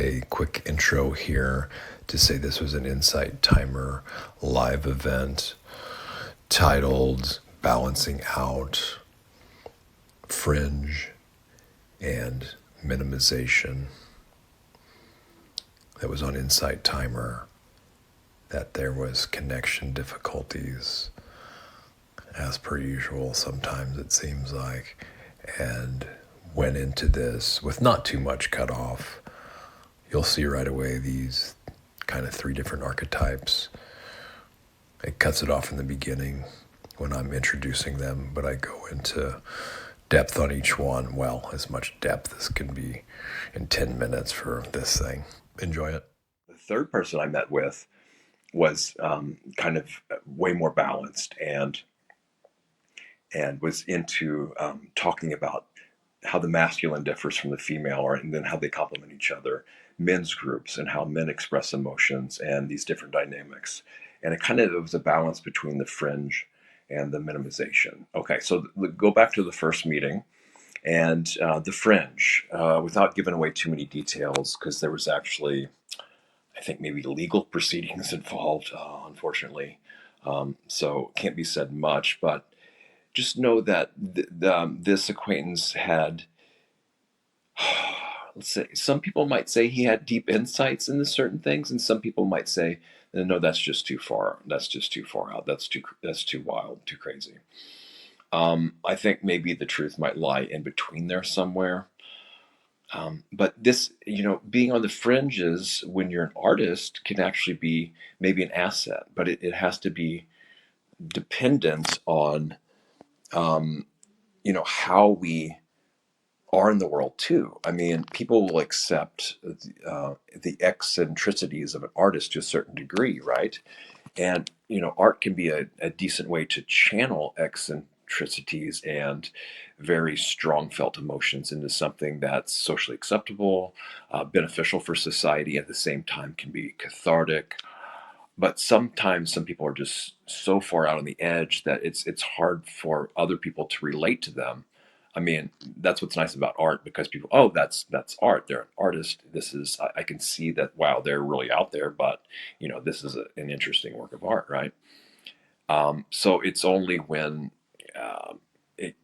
A quick intro here to say this was an Insight Timer live event titled Balancing Out Fringe and Minimization. That was on Insight Timer, that there was connection difficulties as per usual, sometimes it seems like, and went into this with not too much cut off. You'll see right away these kind of three different archetypes. It cuts it off in the beginning when I'm introducing them, but I go into depth on each one. Well, as much depth as can be in 10 minutes for this thing. Enjoy it. The third person I met with was kind of way more balanced and was into talking about how the masculine differs from the female, and then how they complement each other, men's groups, and how men express emotions and these different dynamics. And it was a balance between the fringe and the minimization. Okay, so go back to the first meeting and the fringe, without giving away too many details, because there was actually, I think, maybe legal proceedings involved, unfortunately. So can't be said much, but just know that this acquaintance had, let's say, some people might say he had deep insights into certain things, and some people might say, no, that's just too far. That's just too far out. That's too wild, too crazy. I think maybe the truth might lie in between there somewhere. But this, being on the fringes when you're an artist can actually be maybe an asset, but it has to be dependent on, how we are in the world too. I mean, people will accept the eccentricities of an artist to a certain degree, right? And art can be a decent way to channel eccentricities and very strong felt emotions into something that's socially acceptable, beneficial for society, at the same time can be cathartic. But sometimes some people are just so far out on the edge that it's hard for other people to relate to them. I mean, that's what's nice about art, because people, oh, that's art. They're an artist. This is, I can see that. Wow, they're really out there. But this is an interesting work of art, right? So it's only uh, it,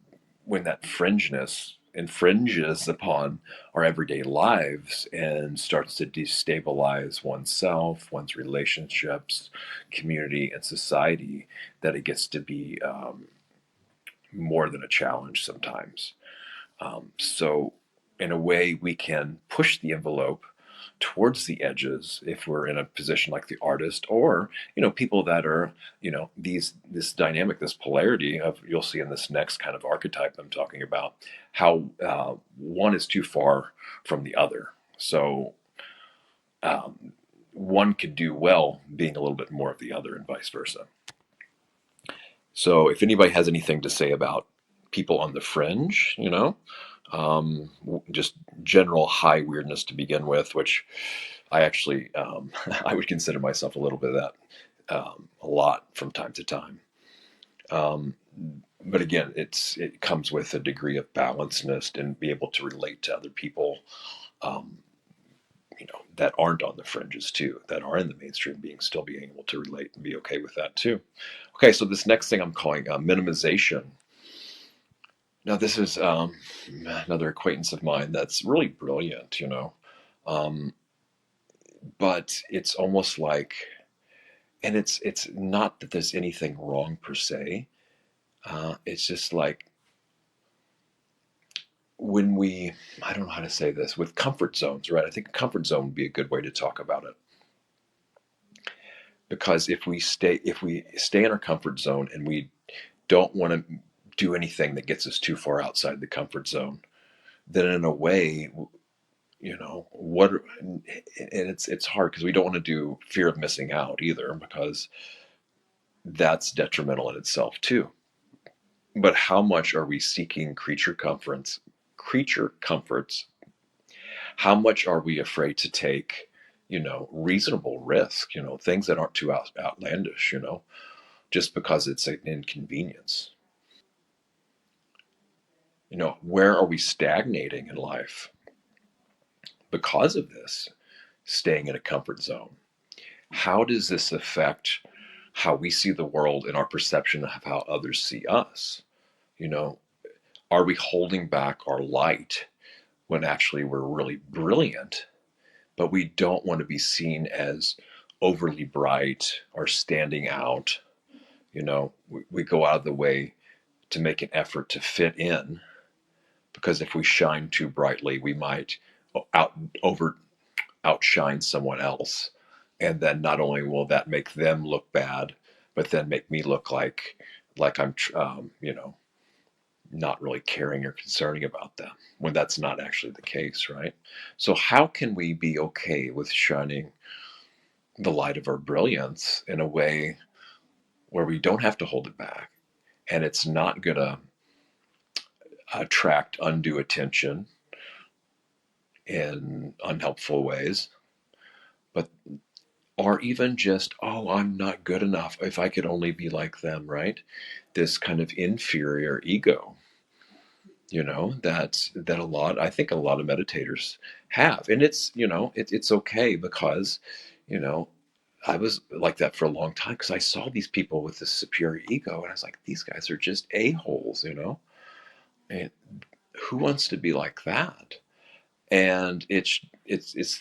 when that fringeness infringes upon our everyday lives and starts to destabilize oneself, one's relationships, community, and society, that it gets to be more than a challenge sometimes. So, in a way, we can push the envelope towards the edges if we're in a position like the artist, or people that are, this dynamic, this polarity of, you'll see in this next kind of archetype I'm talking about, how one is too far from the other. So one could do well being a little bit more of the other, and vice versa. So if anybody has anything to say about people on the fringe, just general high weirdness to begin with, which I actually, I would consider myself a little bit of that, a lot from time to time. Um, but again, it comes with a degree of balancedness, and be able to relate to other people, um, that aren't on the fringes too, that are in the mainstream, being able to relate and be okay with that too. Okay, so this next thing I'm calling minimization. Now, this is another acquaintance of mine that's really brilliant, um, but it's almost like, and it's not that there's anything wrong per se. It's just like, when we, I don't know how to say this, with comfort zones, right? I think a comfort zone would be a good way to talk about it, because if we stay in our comfort zone, and we don't want to do anything that gets us too far outside the comfort zone, then in a way, what, and it's hard, because we don't want to do fear of missing out either, because that's detrimental in itself too. But how much are we seeking creature comforts? How much are we afraid to take, reasonable risk, things that aren't too outlandish, just because it's an inconvenience? Where are we stagnating in life because of this? staying in a comfort zone. How does this affect how we see the world and our perception of how others see us? You know, are we holding back our light when actually we're really brilliant, but we don't want to be seen as overly bright or standing out? We go out of the way to make an effort to fit in, because if we shine too brightly, we might out over outshine someone else, and then not only will that make them look bad, but then make me look like I'm not really caring or concerning about them, when that's not actually the case, right? So how can we be okay with shining the light of our brilliance in a way where we don't have to hold it back, and it's not going to attract undue attention in unhelpful ways, but or even just, oh, I'm not good enough, if I could only be like them, right? This kind of inferior ego, that I think a lot of meditators have. And it's okay, because you know I was like that for a long time, because I saw these people with this superior ego, and I was like, these guys are just a-holes. And who wants to be like that? And it's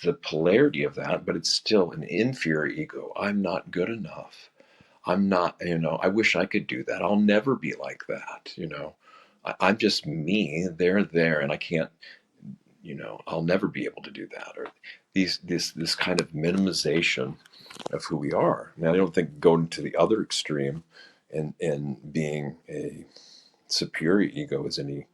the polarity of that, but it's still an inferior ego. I'm not good enough. I'm not, I wish I could do that. I'll never be like that. I'm just me. They're there, and I can't, I'll never be able to do that. Or this kind of minimization of who we are. Now, I don't think going to the other extreme and being a superior ego is any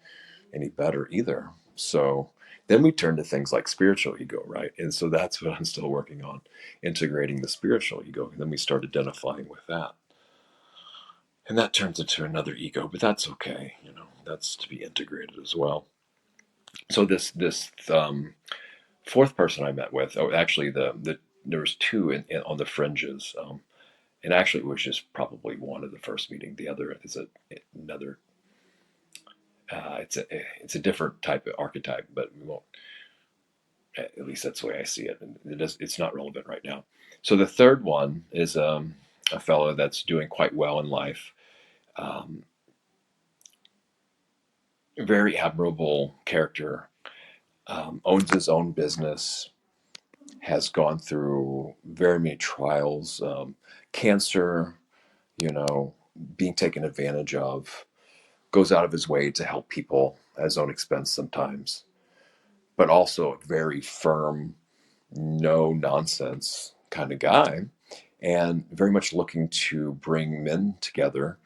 better either. So then we turn to things like spiritual ego, right? And so that's what I'm still working on, integrating the spiritual ego. And then we start identifying with that. And that turns into another ego, but that's okay. That's to be integrated as well. So this fourth person I met with, oh, actually there was two on the fringes. And actually it was just probably one of the first meeting. The other is another. It's a different type of archetype, but we won't. At least that's the way I see it, and it's not relevant right now. So the third one is a fellow that's doing quite well in life, um, very admirable character, owns his own business, has gone through very many trials, cancer, you know, being taken advantage of, goes out of his way to help people at his own expense sometimes, but also a very firm, no nonsense kind of guy, and very much looking to bring men together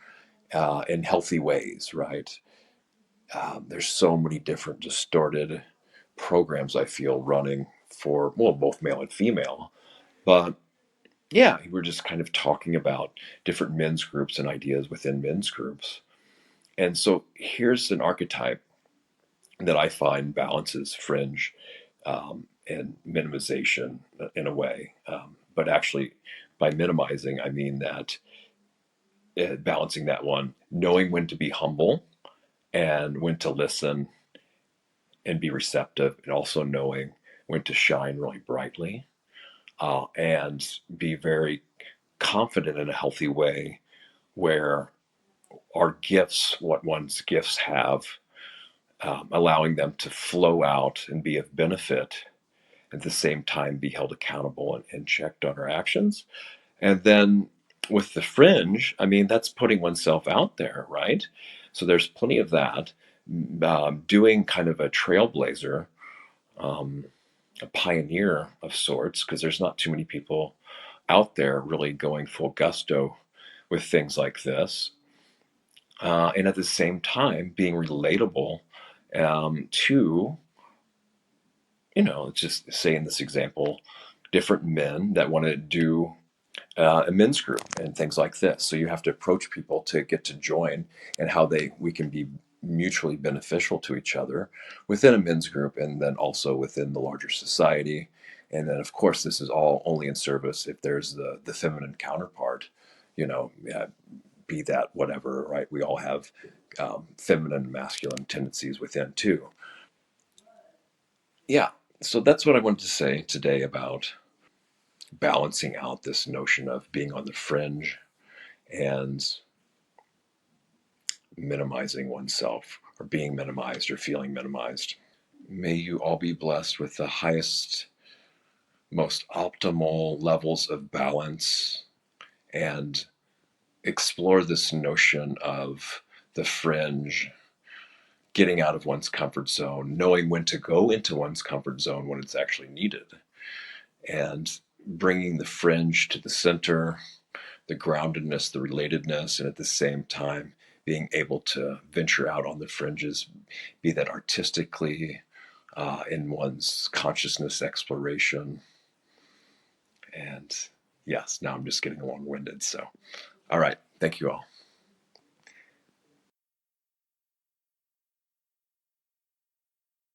in healthy ways, right? There's so many different distorted programs I feel running for, well, both male and female. But yeah, we're just kind of talking about different men's groups and ideas within men's groups. And so here's an archetype that I find balances fringe and minimization in a way. But actually, by minimizing, I mean that balancing that one, knowing when to be humble and when to listen and be receptive, and also knowing when to shine really brightly, and be very confident in a healthy way, where our gifts, what one's gifts have, allowing them to flow out and be of benefit, at the same time be held accountable and checked on our actions. And then with the fringe, I mean, that's putting oneself out there, right? So there's plenty of that. Doing kind of a trailblazer, um, a pioneer of sorts, because there's not too many people out there really going full gusto with things like this. And at the same time, being relatable to, just say in this example, different men that want to do a men's group and things like this. So you have to approach people to get to join, and how we can be mutually beneficial to each other within a men's group, and then also within the larger society. And then of course this is all only in service if there's the feminine counterpart, yeah, be that whatever, right? We all have feminine and masculine tendencies within too. Yeah. So that's what I wanted to say today about balancing out this notion of being on the fringe and minimizing oneself, or being minimized, or feeling minimized. May you all be blessed with the highest, most optimal levels of balance, and explore this notion of the fringe, getting out of one's comfort zone, knowing when to go into one's comfort zone when it's actually needed, and bringing the fringe to the center, the groundedness, the relatedness, and at the same time being able to venture out on the fringes, be that artistically, in one's consciousness exploration. And yes, now I'm just getting long winded. So, all right. Thank you all.